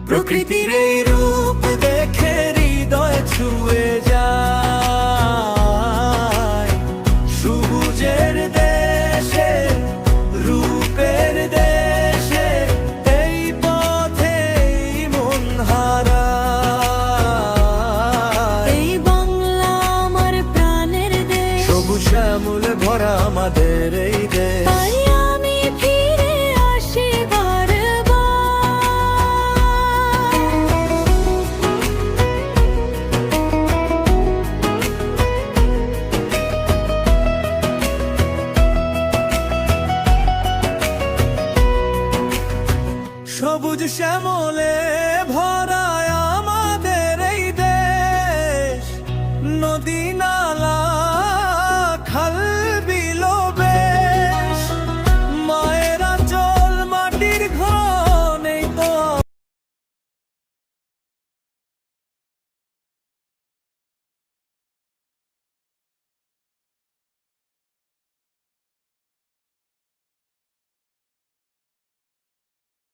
প্রকৃতির এই রূপ দেখে হৃদয় ছুঁয়ে যায়। সবুজের দেশে, রূপের দেশে, এই পথে মন হারায়। এই বাংলা আমার প্রাণের দেশ, সবুজ শ্যামলে ভরা আমাদের এই দেশ। তাই আমি ফিরে আসি বারবার। সবুজ শ্যামলে ভরা আমাদের এই দেশ। নদী